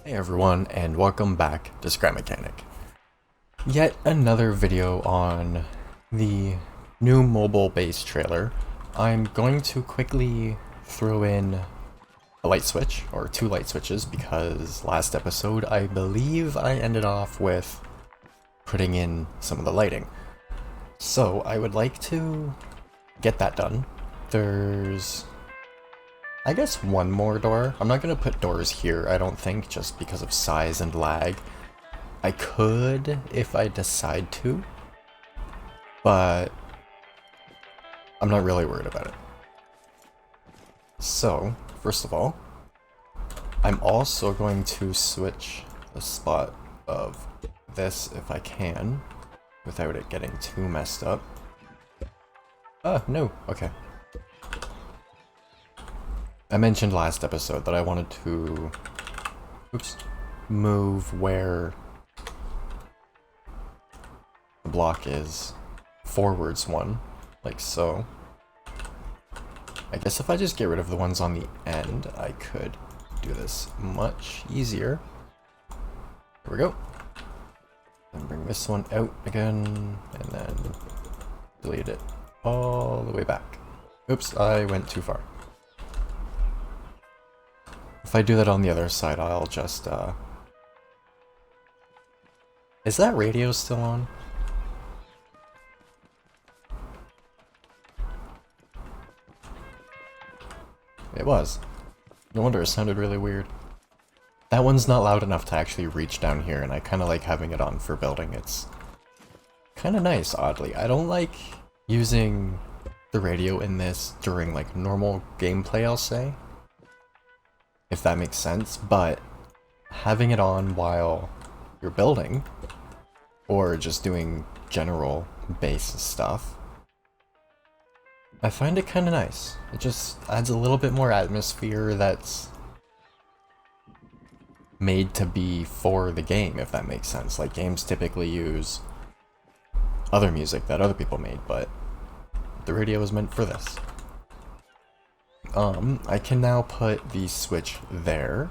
Hey everyone, and welcome back to Scrap Mechanic. Yet another video on the new mobile-based trailer. I'm going to quickly throw in a light switch, or two light switches, because last episode I believe I ended off with putting in some of the lighting. So I would like to get that done. There's, I guess, one more door. I'm not going to put doors here, I don't think, just because of size and lag. I could if I decide to, but I'm not really worried about it. So, first of all, I'm also going to switch the spot of this if I can, without it getting too messed up. No, okay. I mentioned last episode that I wanted to, move where the block is forwards one, like so. I guess if I just get rid of the ones on the end, I could do this much easier. Here we go. And bring this one out again, and then delete it all the way back. Oops, I went too far. If I do that on the other side, I'll just, Is that radio still on? It was. No wonder it sounded really weird. That one's not loud enough to actually reach down here, and I kind of like having it on for building. It's kind of nice, oddly. I don't like using the radio in this during like normal gameplay, I'll say, if that makes sense, but having it on while you're building, or just doing general base stuff, I find it kind of nice. It just adds a little bit more atmosphere that's made to be for the game, if that makes sense. Like, games typically use other music that other people made, but the radio is meant for this. I can now put the switch there.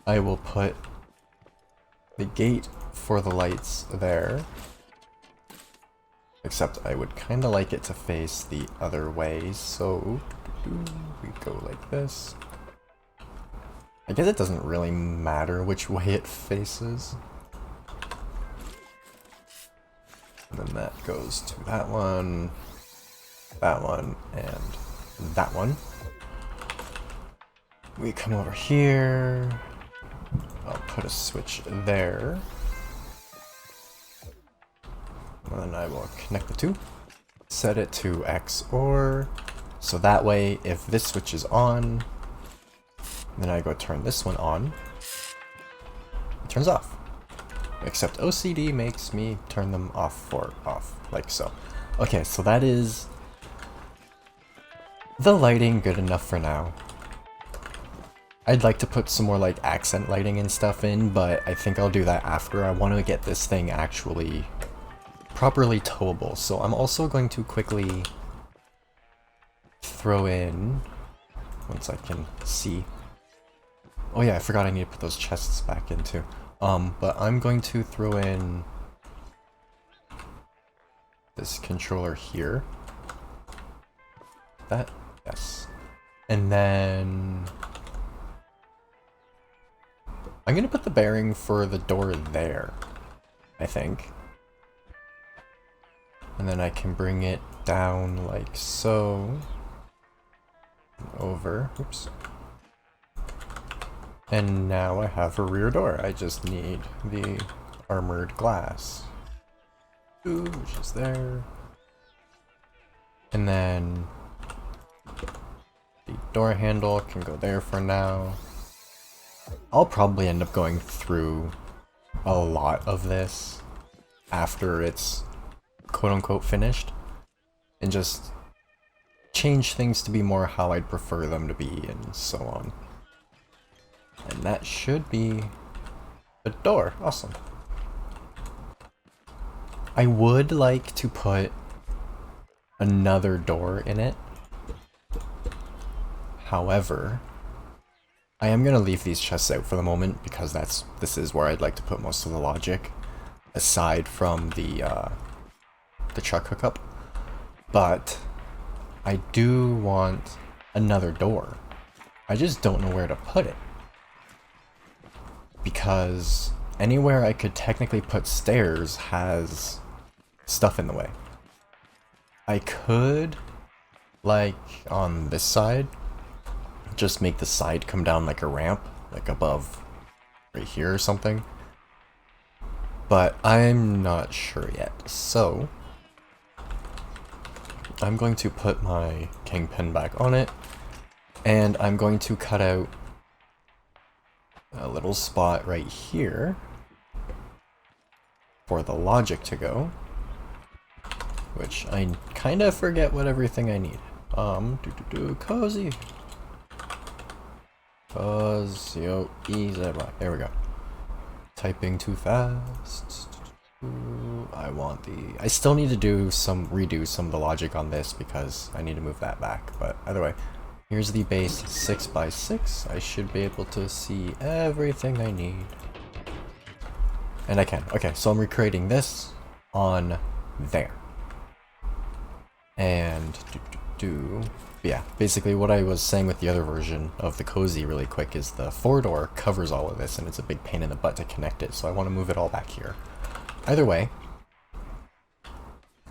I will put the gate for the lights there. Except I would kind of like it to face the other way, so we go like this. I guess it doesn't really matter which way it faces. And then that goes to that one, and that one. We come over here. I'll put a switch there. And then I will connect the two. Set it to XOR. So that way, if this switch is on, then I go turn this one on, it turns off. Except OCD makes me turn them off or off, like so. Okay, so that is the lighting good enough for now. I'd like to put some more like accent lighting and stuff in, but I think I'll do that after. I want to get this thing actually properly towable, so I'm also going to quickly throw in, once I can see. Oh yeah, I forgot I need to put those chests back in too. But I'm going to throw in this controller here. That, yes. And then I'm gonna put the bearing for the door there, I think. And then I can bring it down like so. Over, oops. And now I have a rear door. I just need the armored glass. Ooh, which is there. And then the door handle can go there for now. I'll probably end up going through a lot of this after it's quote-unquote finished, and just change things to be more how I'd prefer them to be, and so on. And that should be a door. Awesome. I would like to put another door in it. However, I am going to leave these chests out for the moment because this is where I'd like to put most of the logic, aside from the truck hookup. But I do want another door. I just don't know where to put it. Because anywhere I could technically put stairs has stuff in the way. I could, like, on this side, just make the side come down like a ramp, like above right here or something. But I'm not sure yet, so I'm going to put my kingpin back on it, and I'm going to cut out a little spot right here for the logic to go, which I kind of forget what everything I need. Cozy. Easy. There we go. Typing too fast. I still need to redo some of the logic on this because I need to move that back. But either way, here's the base 6x6. I should be able to see everything I need. And I can. Okay, so I'm recreating this on there. And yeah, basically what I was saying with the other version of the Cozy really quick is the 4-door covers all of this and it's a big pain in the butt to connect it, so I want to move it all back here. Either way,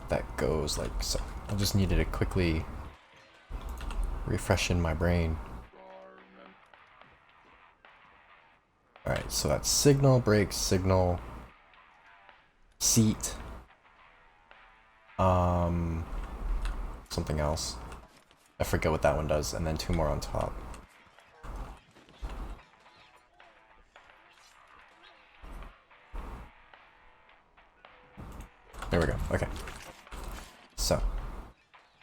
that goes like so. I just needed to quickly refresh in my brain. Alright, so that's signal, brake, signal, seat, something else. I forget what that one does, and then 2 more on top. There we go, okay. So,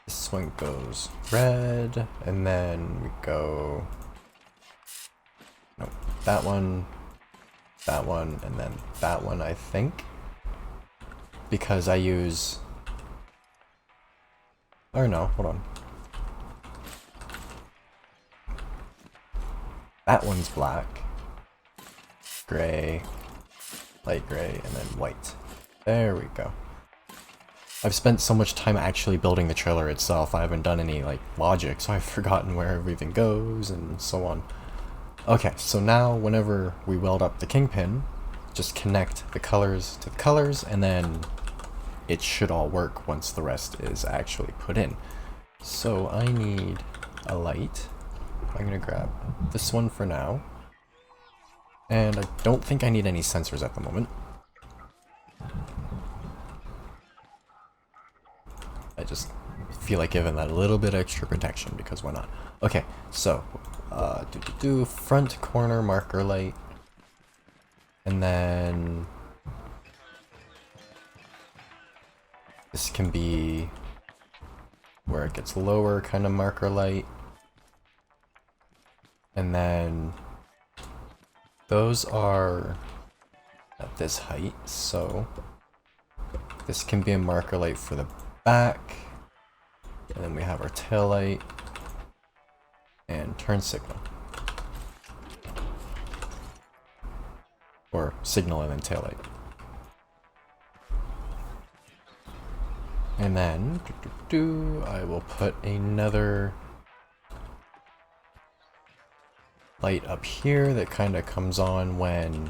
this one goes red, and then we go... Nope, that one, and then that one, I think. Because I use... Or no, hold on. That one's black, gray, light gray, and then white. There we go. I've spent so much time actually building the trailer itself, I haven't done any like logic, so I've forgotten where everything goes and so on. Okay, so now whenever we weld up the kingpin, just connect the colors to the colors, and then it should all work once the rest is actually put in. So I need a light. I'm gonna grab this one for now. And I don't think I need any sensors at the moment. I just feel like giving that a little bit extra protection because why not? Okay, so front corner marker light. And then this can be where it gets lower kind of marker light. And then those are at this height, so this can be a marker light for the back. And then we have our tail light and turn signal. Or signal and then tail light. And then I will put another light up here that kind of comes on when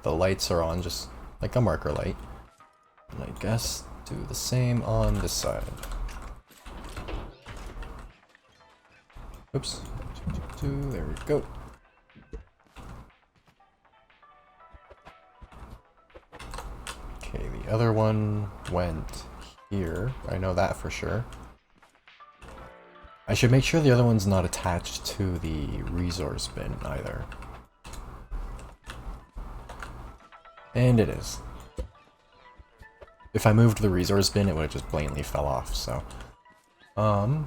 the lights are on, just like a marker light. And I guess do the same on this side. Oops. There we go. Okay, the other one went here. I know that for sure. I should make sure the other one's not attached to the resource bin either. And it is. If I moved the resource bin, it would have just blatantly fell off, so... I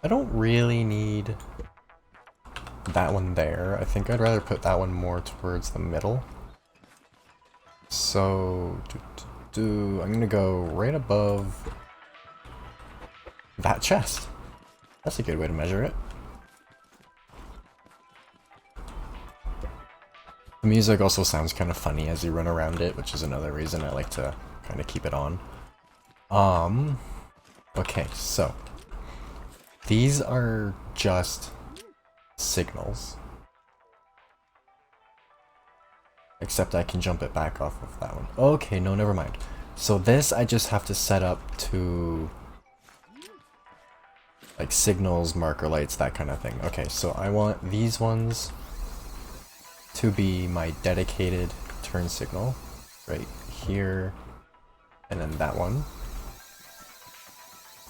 don't really need that one there. I think I'd rather put that one more towards the middle. So... I'm gonna go right above that chest. That's a good way to measure it. The music also sounds kind of funny as you run around it, which is another reason I like to kind of keep it on. Okay, so these are just signals. Except I can jump it back off of that one. Okay, no, never mind. So this I just have to set up to like signals, marker lights, that kind of thing. Okay, so I want these ones to be my dedicated turn signal right here, and then that one.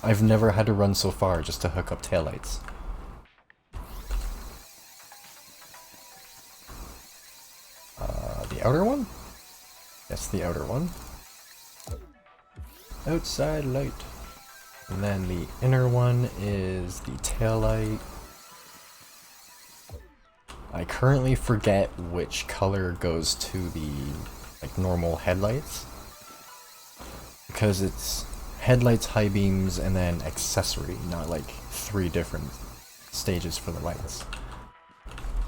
I've never had to run so far just to hook up taillights. The outer one? Yes, the outer one. Outside light. And then the inner one is the tail light. I currently forget which color goes to the like normal headlights, because it's headlights, high beams, and then accessory, not like 3 different stages for the lights.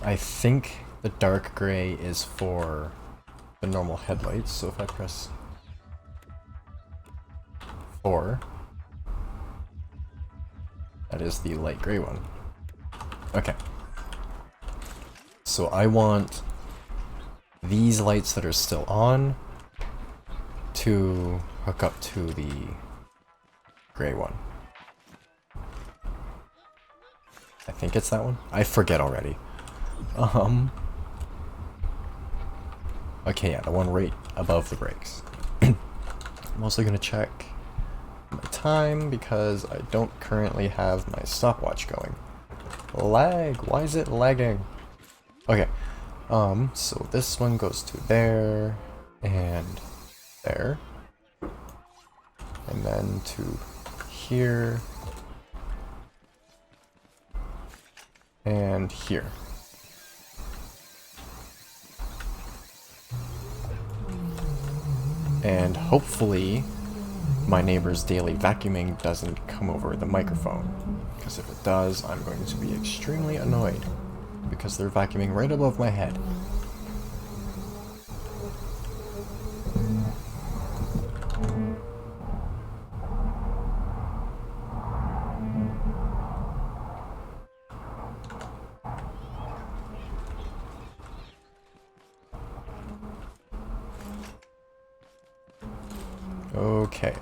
I think the dark gray is for the normal headlights, so if I press 4, that is the light gray one. Okay. So I want these lights that are still on to hook up to the gray one. I think it's that one. I forget already. Okay, yeah, the one right above the brakes. I'm also gonna check my time because I don't currently have my stopwatch going. Lag! Why is it lagging? Okay, so this one goes to there, and there, and then to here, and here. And hopefully my neighbor's daily vacuuming doesn't come over the microphone, because if it does, I'm going to be extremely annoyed, because they're vacuuming right above my head. Okay,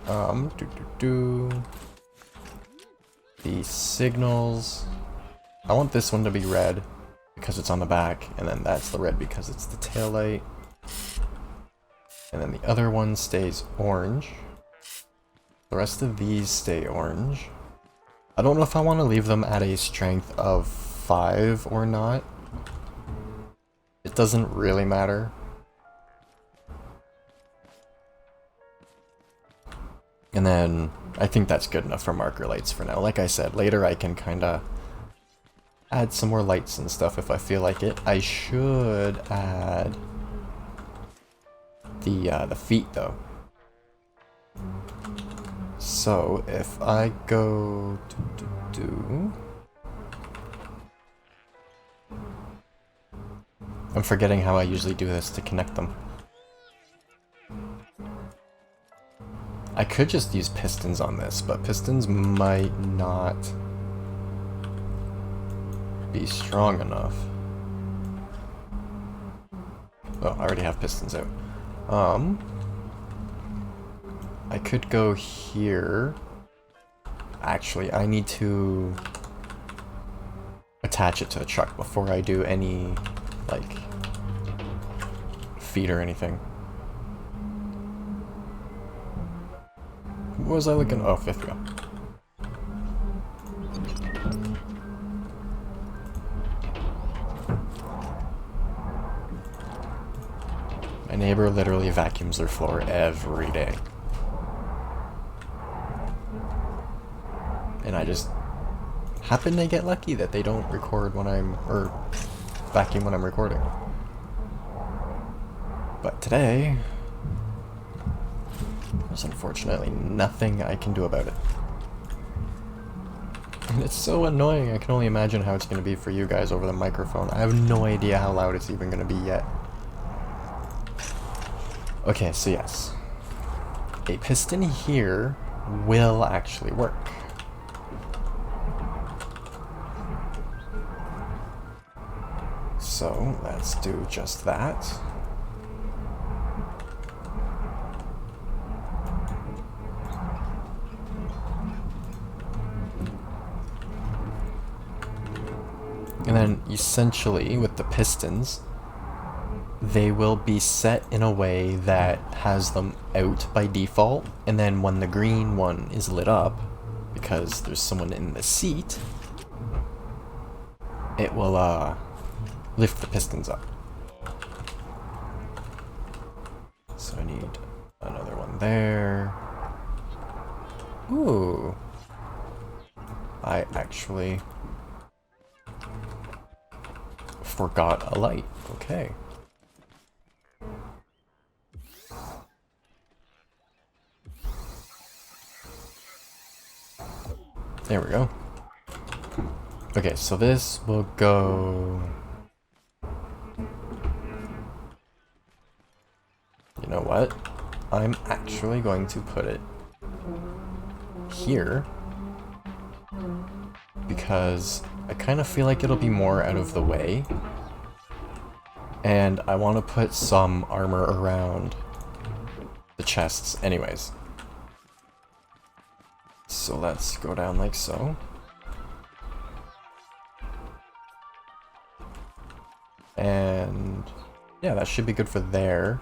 the signals. I want this one to be red because it's on the back, and then that's the red because it's the tail light. And then the other one stays orange. The rest of these stay orange. I don't know if I want to leave them at a strength of 5 or not. It doesn't really matter. And then I think that's good enough for marker lights for now. Like I said, later I can kind of add some more lights and stuff if I feel like it. I should add the feet though. So if I go I'm forgetting how I usually do this to connect them. I could just use pistons on this, but pistons might not be strong enough. Oh, I already have pistons out. I could go here. Actually, I need to attach it to the truck before I do any, like, feet or anything. What was I looking? Oh, 5th go. My neighbor literally vacuums their floor every day. And I just happen to get lucky that they don't record when or vacuum when I'm recording. But today, there's unfortunately nothing I can do about it. And it's so annoying. I can only imagine how it's going to be for you guys over the microphone. I have no idea how loud it's even going to be yet. Okay, so yes. A piston here will actually work. So let's do just that. And then essentially with the pistons, they will be set in a way that has them out by default, and then when the green one is lit up, because there's someone in the seat, it will lift the pistons up. So I need another one there. Ooh. I actually forgot a light. Okay. There we go. Okay, so this will go... You know what? I'm actually going to put it here because I kind of feel like it'll be more out of the way, and I want to put some armor around the chests anyways. So let's go down like so. And yeah, that should be good for there.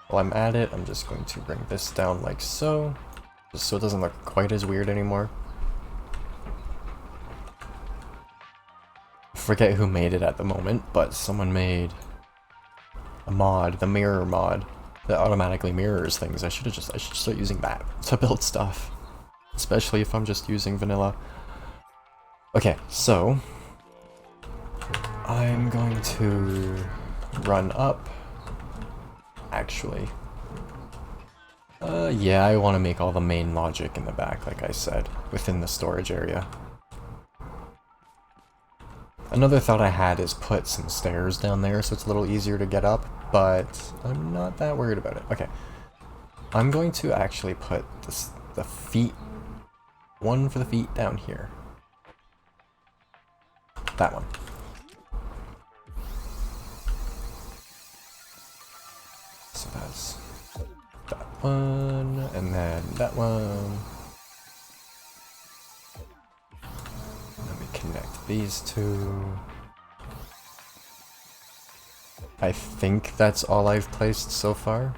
While I'm at it, I'm just going to bring this down like so, just so it doesn't look quite as weird anymore. I forget who made it at the moment, but someone made a mod, the mirror mod, that automatically mirrors things. I should start using that to build stuff, especially if I'm just using vanilla. Okay, so I'm going to run up. Actually, yeah, I want to make all the main logic in the back, like I said, within the storage area. Another thought I had is put some stairs down there so it's a little easier to get up, but I'm not that worried about it. Okay, I'm going to actually put the feet, one for the feet down here. That one. So that's that one, and then that one. Let me connect these two. I think that's all I've placed so far.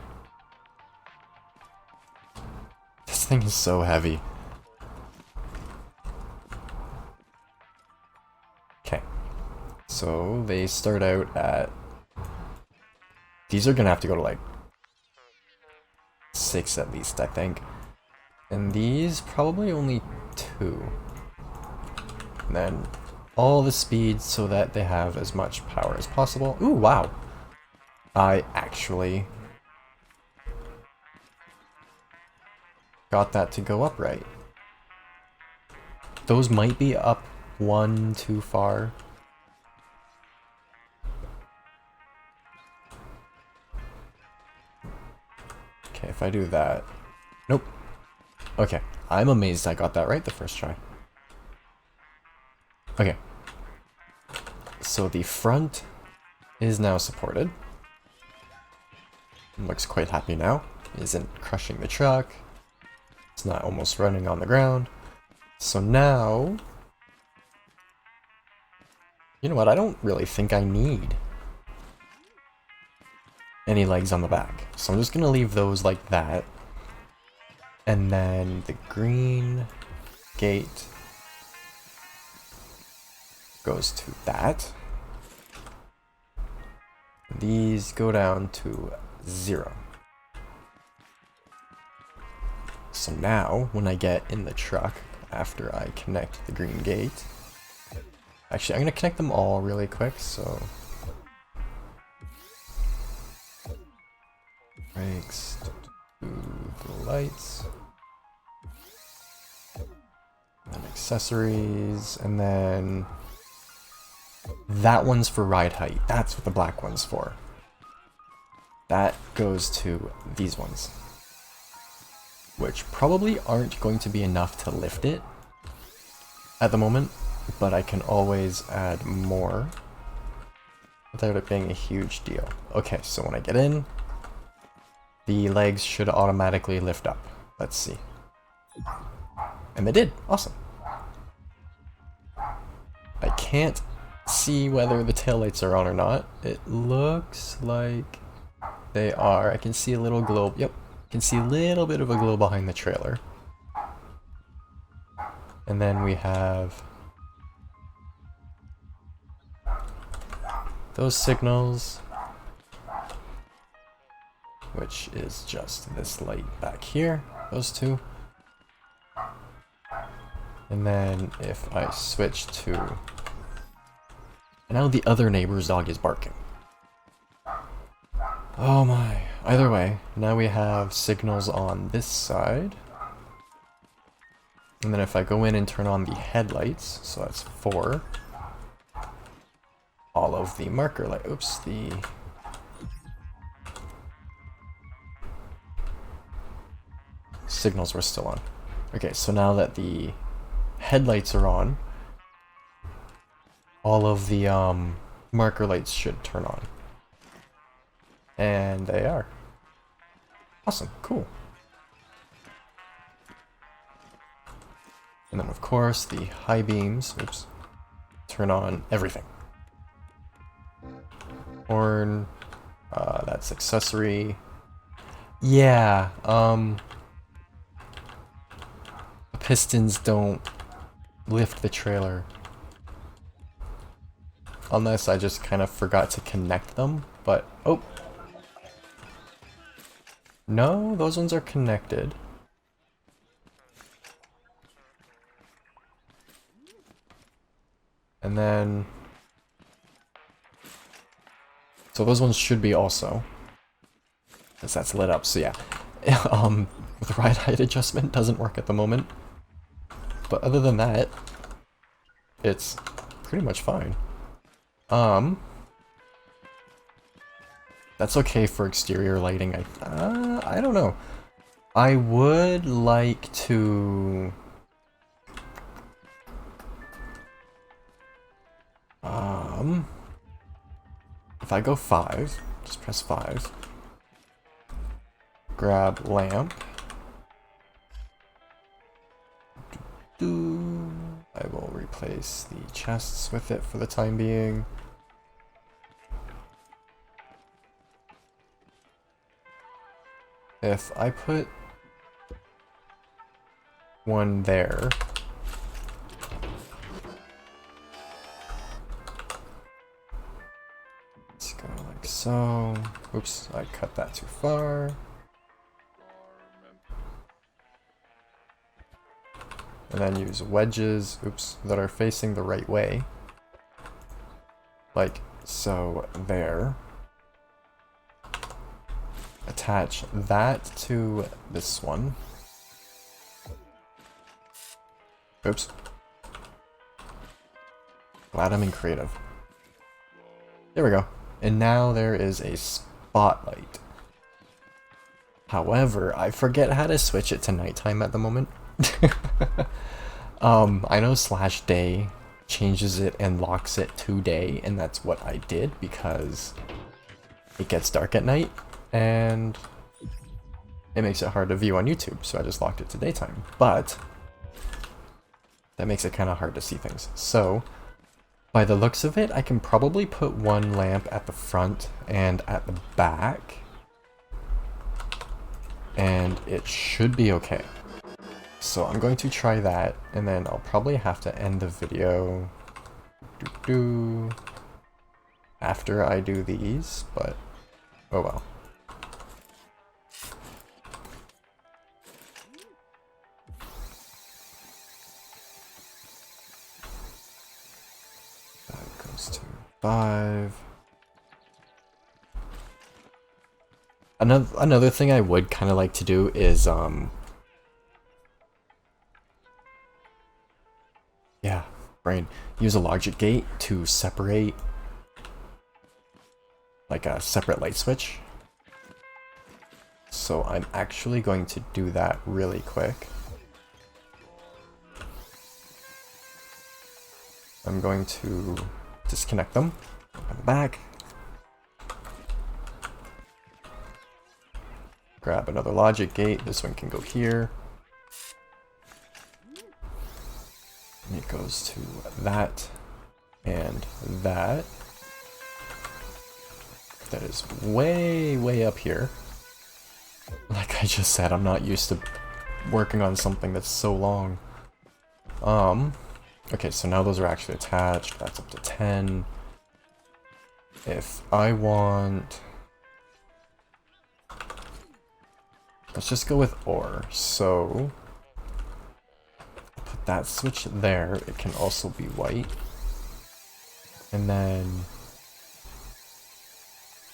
This thing is so heavy. Okay. So they start out at... These are gonna have to go to like 6 at least, I think. And these probably only 2. And then all the speed so that they have as much power as possible. Ooh, wow. I actually got that to go up right. Those might be up one too far. Okay, if I do that... Nope. Okay, I'm amazed I got that right the first try. Okay. So the front is now supported. Looks quite happy now. Isn't crushing the truck. It's not almost running on the ground. So now... You know what, I don't really think I need any legs on the back. So I'm just gonna leave those like that. And then the green gate goes to that. These go down to 0. So now, when I get in the truck, after I connect the green gate... Actually, I'm gonna connect them all really quick, so... Brakes, do the lights. accessories, and then that one's for ride height. That's what the black one's for. That goes to these ones, which probably aren't going to be enough to lift it at the moment, but I can always add more without it being a huge deal. Okay, so when I get in, the legs should automatically lift up. Let's see. And they did. Awesome. I can't see whether the taillights are on or not. It looks like they are. I can see a little glow. Yep. I can see a little bit of a glow behind the trailer. And then we have those signals, which is just this light back here, those two. And then if I switch to, and now the other neighbor's dog is barking. Oh my. Either way, now we have signals on this side. And then if I go in and turn on the headlights, so that's 4, all of the marker light, oops, the signals were still on. Okay, so now that the headlights are on, all of the marker lights should turn on. And they are. Awesome, cool. And then of course the high beams, oops, turn on everything. Horn, that's accessory. Yeah, the pistons don't lift the trailer. Unless I just kind of forgot to connect them, but, oh. No, those ones are connected. And then, so those ones should be also, because that's lit up, so yeah. The ride height adjustment doesn't work at the moment. But other than that, it's pretty much fine. That's okay for exterior lighting. I don't know. I would like to if I go 5, just press 5. Grab lamp. I will replace the chests with it for the time being. If I put one there, let's go like so. Oops, I cut that too far. And then use wedges, oops, that are facing the right way. Like so there. Attach that to this one. Oops. Glad I'm in creative. There we go. And now there is a spotlight. However, I forget how to switch it to nighttime at the moment. I know /day changes it and locks it to day, and that's what I did because it gets dark at night and it makes it hard to view on YouTube, so I just locked it to daytime. But that makes it kind of hard to see things. So by the looks of it, I can probably put one lamp at the front and at the back, and it should be okay. So I'm going to try that, and then I'll probably have to end the video after I do these, but oh well. That goes to 5. Another thing I would kind of like to do is brain. Use a logic gate to separate, like a separate light switch. So I'm actually going to do that really quick. I'm going to disconnect them, come back, grab another logic gate. This one can go here. And it goes to that and that. That is way, way up here. Like I just said, I'm not used to working on something that's so long. Okay, so now those are actually attached. That's up to 10. If I want... Let's just go with OR. So... put that switch there. It can also be white. And then...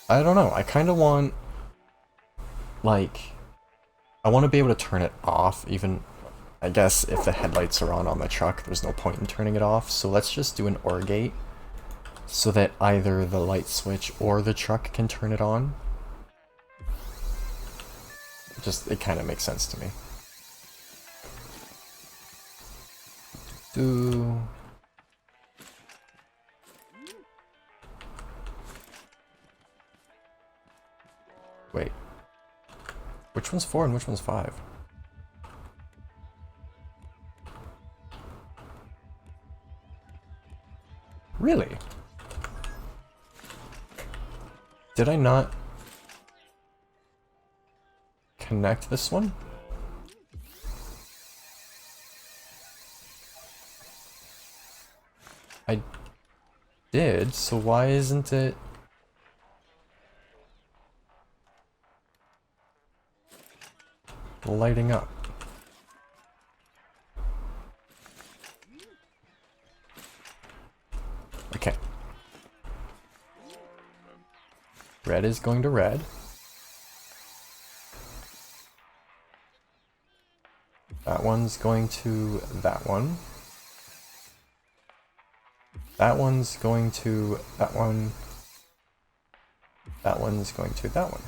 I don't know. I kind of want... like... I want to be able to turn it off, even... I guess if the headlights are on the truck, there's no point in turning it off. So let's just do an OR gate so that either the light switch or the truck can turn it on. It kind of makes sense to me. Wait. Which one's 4 and which one's 5? Really? Did I not connect this one? I did, so why isn't it... lighting up? Okay. Red is going to red. That one's going to that one. That one's going to that one. That one's going to that one.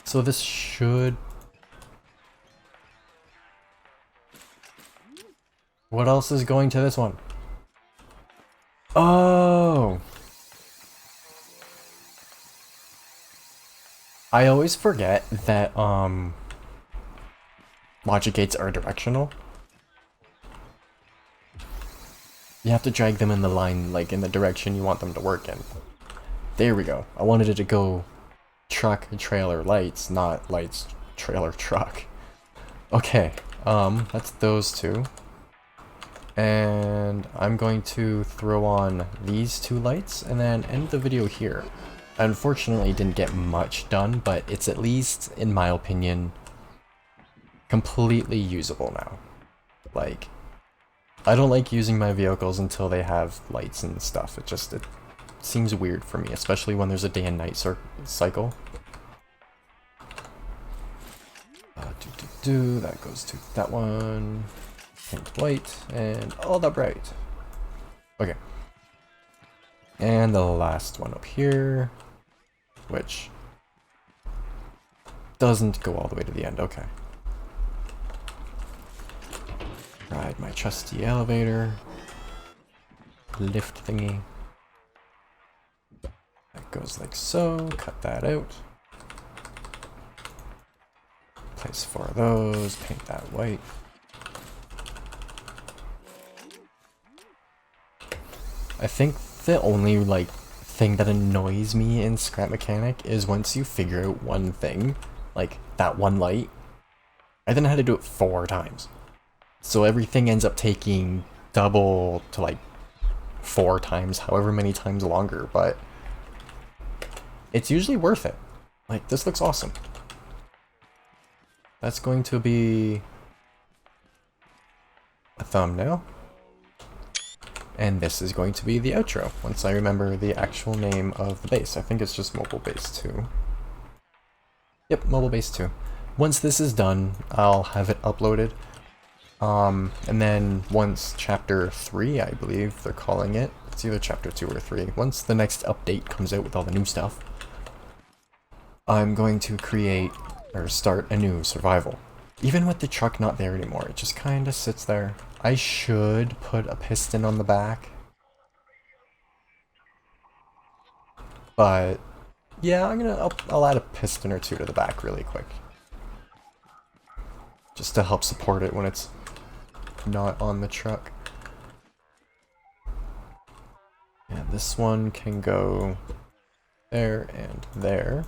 So this should... What else is going to this one? Oh! I always forget that, logic gates are directional. You have to drag them in the line, like, in the direction you want them to work in. There we go. I wanted it to go truck, trailer, lights, not lights, trailer, truck. Okay, that's those two. And I'm going to throw on these two lights and then end the video here. I unfortunately didn't get much done, but it's at least, in my opinion, completely usable now. Like, I don't like using my vehicles until they have lights and stuff. It seems weird for me, especially when there's a day and night cycle. That goes to that one. Paint white, and all that bright. Okay. And the last one up here, which doesn't go all the way to the end. Okay. Ride my trusty elevator. Lift thingy. That goes like so. Cut that out. Place 4 of those. Paint that white. I think the only, like, thing that annoys me in Scrap Mechanic is once you figure out one thing, like that one light, I then had to do it 4 times. So everything ends up taking double to like 4 times, however many times longer, but it's usually worth it. Like, this looks awesome. That's going to be a thumbnail. And this is going to be the outro, once I remember the actual name of the base. I think it's just Mobile Base 2. Yep, Mobile Base 2. Once this is done, I'll have it uploaded. And then once chapter 3, I believe they're calling it, it's either chapter 2 or 3, once the next update comes out with all the new stuff, I'm going to create or start a new survival. Even with the truck not there anymore, it just kind of sits there. I should put a piston on the back. But yeah, I'll add a piston or two to the back really quick. Just to help support it when it's not on the truck. Yeah, this one can go there and there.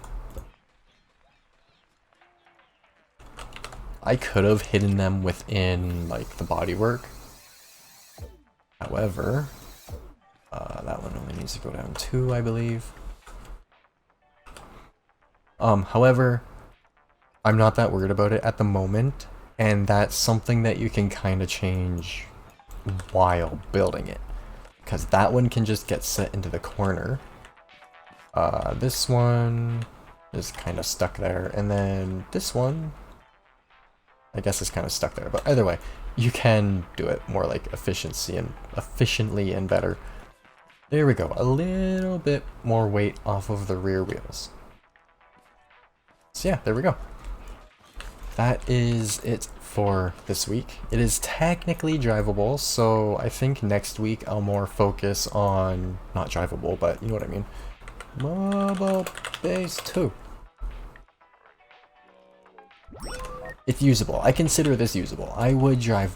I could have hidden them within, like, the bodywork. However, that one only needs to go down 2, I believe. However, I'm not that worried about it at the moment, and that's something that you can kind of change while building it. Because that one can just get set into the corner. This one is kind of stuck there, and then this one, I guess, is kind of stuck there. But either way, you can do it more like efficiently and better. There we go, a little bit more weight off of the rear wheels. So yeah, there we go. That is it for this week. It is technically drivable, so I think next week I'll more focus on, not drivable, but you know what I mean. Mobile Base 2. It's usable. I consider this usable. I would drive,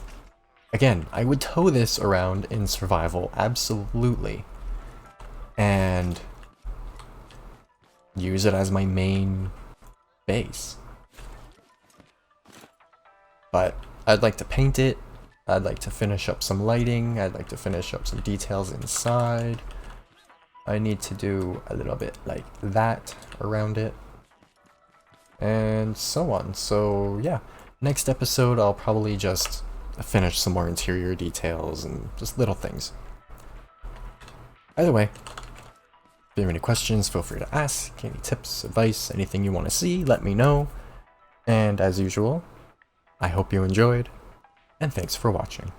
again, I would tow this around in survival, absolutely. And use it as my main base. But I'd like to paint it, I'd like to finish up some lighting, I'd like to finish up some details inside. I need to do a little bit like that around it. And so on. So yeah, next episode I'll probably just finish some more interior details and just little things. Either way, if you have any questions, feel free to ask. Any tips, advice, anything you want to see, let me know. And as usual, I hope you enjoyed, and thanks for watching.